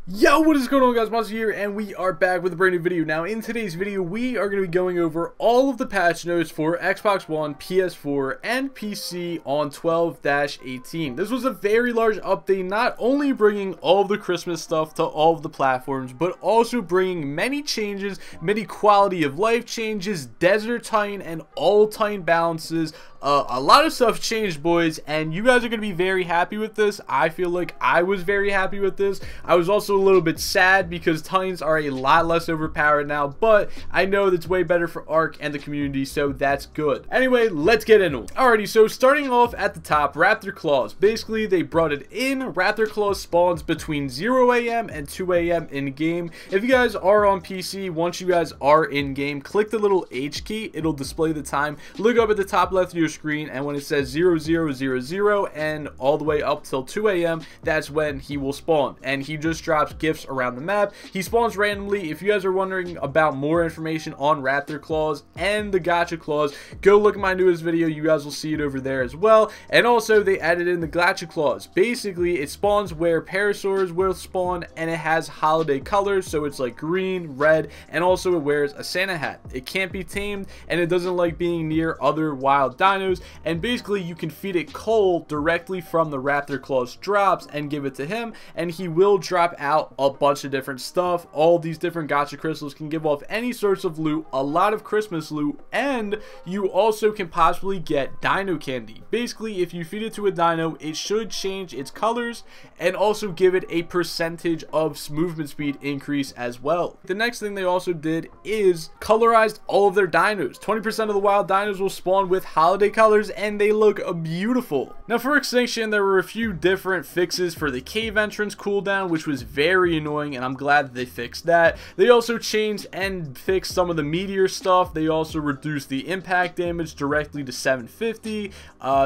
Yo, what is going on, guys? Monster here, and we are back with a brand new video. Now, in today's video, we are going to be going over all of the patch notes for Xbox One, PS4, and PC on 12-18. This was a very large update, not only bringing all of the Christmas stuff to all of the platforms, but also bringing many changes, many quality of life changes, desert time, and all time balances. A lot of stuff changed, boys, and you guys are going to be very happy with this. I feel like I was very happy with this. I was also a little bit sad because Titans are a lot less overpowered now, but I know that's way better for Ark and the community, so that's good. Anyway, let's get into it. Alrighty, so starting off at the top, Raptor Claws. Basically, they brought it in. Raptor Claws spawns between 0 AM and 2 AM in-game. If you guys are on PC, once you guys are in-game, click the little H key. It'll display the time. Look up at the top left of your screen, and when it says 0000 and all the way up till 2 AM, that's when he will spawn, and he just drops gifts around the map. He spawns randomly. If you guys are wondering about more information on Raptor Claws and the Gacha Claws, go look at my newest video. You guys will see it over there as well. And also, they added in the Gacha Claws. Basically, it spawns where parasaurs will spawn, and it has holiday colors, so it's like green, red, and also it wears a Santa hat. It can't be tamed, and it doesn't like being near other wild dinos. And basically, you can feed it coal directly from the Raptor Claws drops and give it to him, and he will drop out a bunch of different stuff. All these different gacha crystals can give off any sorts of loot, a lot of Christmas loot, and you also can possibly get dino candy. Basically, if you feed it to a dino, it should change its colors and also give it a percentage of movement speed increase as well. The next thing they also did is colorized all of their dinos. 20% of the wild dinos will spawn with holiday colors, and they look beautiful. Now, for Extinction, there were a few different fixes for the cave entrance cooldown, which was very annoying, and I'm glad that they fixed that. They also changed and fixed some of the meteor stuff. They also reduced the impact damage directly to 750.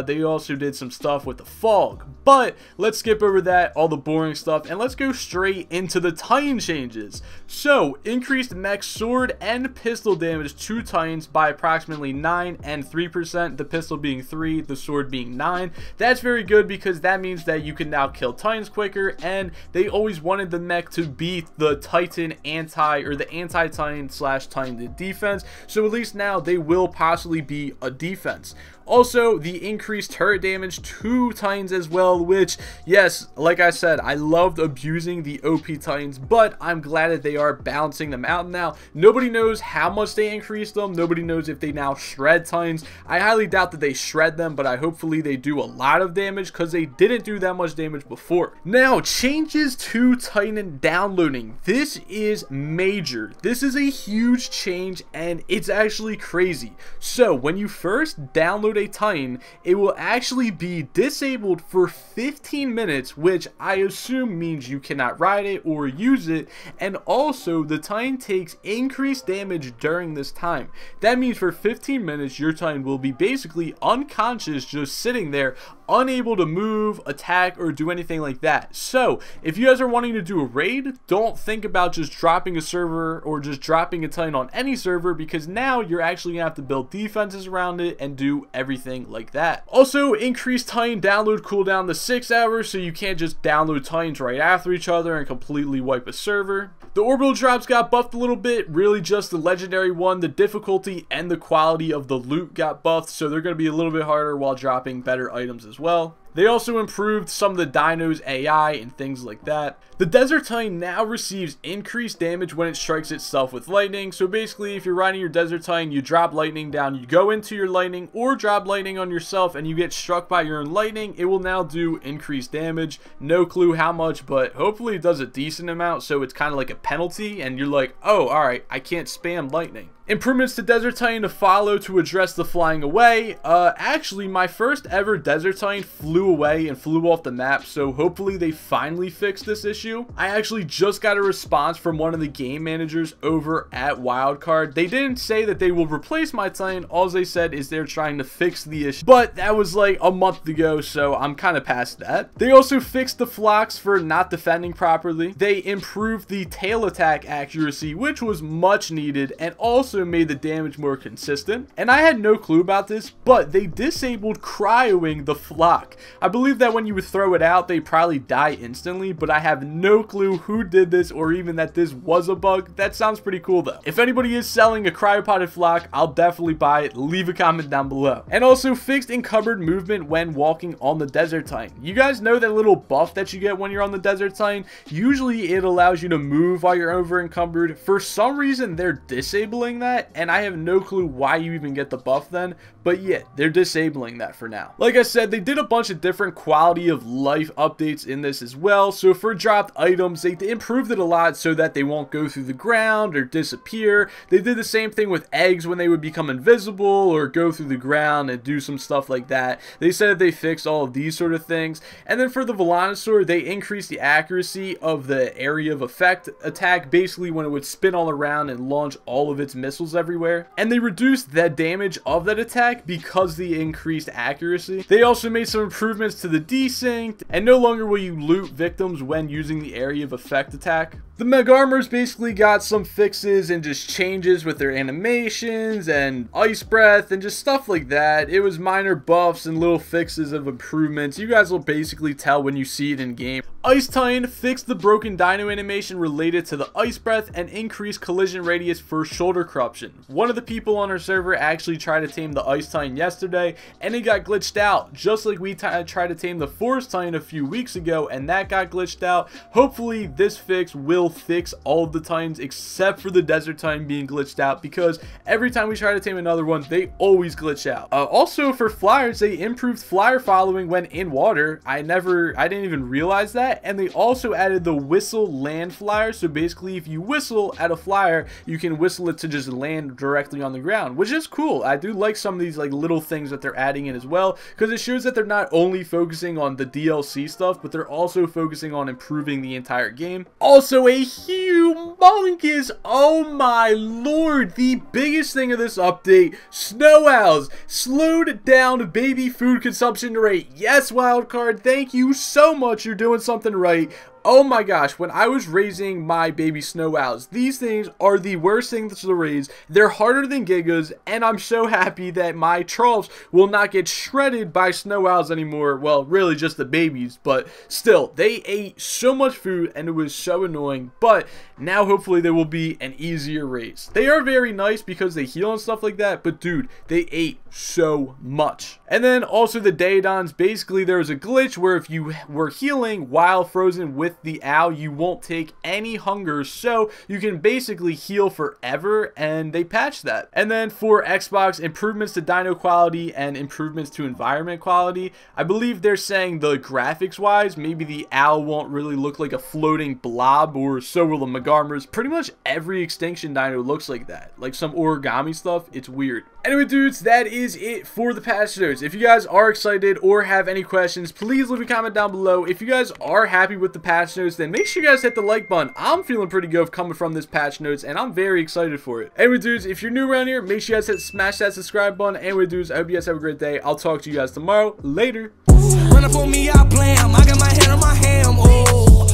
They also did some stuff with the fog, but let's skip over that, all the boring stuff, and let's go straight into the Titan changes. So, increased mech sword and pistol damage to Titans by approximately 9 and 3%, the pistol being 3, the sword being 9. That's very good because that means that you can now kill Titans quicker, and they always wanted the mech to beat the Titan the anti-Titan / Titan defense, so at least now they will possibly be a defense. Also, the increased turret damage to Titans as well, which, yes, like I said, I loved abusing the OP Titans, but I'm glad that they are balancing them out now. Nobody knows how much they increased them. Nobody knows if they now shred Titans. I highly doubt that they shred them, but hopefully they do a lot of damage because they didn't do that much damage before. Now, changes to Titan downloading. This is major. This is a huge change, and it's actually crazy. So, when you first download a Titan, it will actually be disabled for 15 minutes, which I assume means you cannot ride it or use it, and also the Titan takes increased damage during this time. That means for 15 minutes your Titan will be basically unconscious, just sitting there, unable to move, attack, or do anything like that. So if you guys are wanting to do a raid, don't think about just dropping a server or just dropping a Titan on any server, because now you're actually gonna have to build defenses around it and do everything like that. Also, increased Titan download cooldown to 6 hours, so you can't just download Titans right after each other and completely wipe a server. The Orbital Traps got buffed a little bit, really just the legendary one. The difficulty and the quality of the loot got buffed, so they're going to be a little bit harder while dropping better items as well. They also improved some of the dinos' AI and things like that. The Desert Titan now receives increased damage when it strikes itself with lightning. So basically, if you're riding your Desert Titan, you drop lightning down, you go into your lightning or drop lightning on yourself, and you get struck by your own lightning, it will now do increased damage. No clue how much, but hopefully it does a decent amount, so it's kind of like a penalty, and you're like, oh, alright, I can't spam lightning. Improvements to Desert Titan to follow to address the flying away. Actually, my first ever Desert Titan flew away and flew off the map, so hopefully they finally fixed this issue. I actually just got a response from one of the game managers over at Wildcard. They didn't say that they will replace my Titan. All they said is they're trying to fix the issue, but that was like a month ago, so I'm kind of past that. They also fixed the flocks for not defending properly. They improved the tail attack accuracy, which was much needed, and also also made the damage more consistent. And I had no clue about this, but they disabled cryoing the flock. I believe that when you would throw it out, they probably die instantly, but I have no clue who did this or even that this was a bug. That sounds pretty cool though. If anybody is selling a cryopotted flock, I'll definitely buy it. Leave a comment down below. And also fixed encumbered movement when walking on the desert titan. You guys know that little buff that you get when you're on the desert titan? Usually it allows you to move while you're over encumbered. For some reason they're disabling that, and I have no clue why you even get the buff then, but yeah, they're disabling that for now. Like I said, they did a bunch of different quality of life updates in this as well. So for dropped items, they improved it a lot so that they won't go through the ground or disappear. They did the same thing with eggs when they would become invisible or go through the ground and do some stuff like that. They said that they fixed all of these sort of things. And then for the Velonosaur, they increased the accuracy of the area of effect attack, basically when it would spin all around and launch all of its missiles everywhere. And they reduced the damage of that attack because of the increased accuracy. They also made some improvements to the desync, and no longer will you loot victims when using the area of effect attack. The Mega Armors basically got some fixes and just changes with their animations and ice breath and just stuff like that. It was minor buffs and little fixes of improvements. You guys will basically tell when you see it in game. Ice Titan fixed the broken dino animation related to the ice breath and increased collision radius for shoulder corruption. One of the people on our server actually tried to tame the Ice Titan yesterday and it got glitched out, just like we tried to tame the Forest Titan a few weeks ago and that got glitched out. Hopefully this fix will fix all of the Titans except for the Desert Titan being glitched out, because every time we try to tame another one they always glitch out. Also for flyers, they improved flyer following when in water. I didn't even realize that. And they also added the whistle land flyer, so basically if you whistle at a flyer you can whistle it to just land directly on the ground, which is cool. I do like some of these like little things that they're adding in as well, because it shows that they're not only focusing on the DLC stuff, but they're also focusing on improving the entire game. Also a humongous, oh my lord, the biggest thing of this update, snow owls slowed down baby food consumption rate. Yes, wildcard, thank you so much, you're doing something right. Oh my gosh, when I was raising my baby snow owls, these things are the worst things to raise. They're harder than gigas, and I'm so happy that my troughs will not get shredded by snow owls anymore. Well, really just the babies, but still, they ate so much food and it was so annoying. But now hopefully they will be an easier raise. They are very nice because they heal and stuff like that, but dude, they ate so much. And then also the Daedons, basically there was a glitch where if you were healing while frozen with the owl, you won't take any hunger, so you can basically heal forever, and they patched that. And then for Xbox, improvements to dino quality and improvements to environment quality. I believe they're saying the graphics wise, maybe the owl won't really look like a floating blob, or so will the Megarmers. Pretty much every Extinction dino looks like that, like some origami stuff. It's weird. Anyway dudes, that is it for the patch notes. If you guys are excited or have any questions, please leave a comment down below. If you guys are happy with the patch notes, then make sure you guys hit the like button. I'm feeling pretty good coming from this patch notes, and I'm very excited for it. Anyway dudes, if you're new around here, make sure you guys smash that subscribe button. Anyway dudes, I hope you guys have a great day. I'll talk to you guys tomorrow. Later. Run up on me, I blam. I got my hand on my ham. Oh.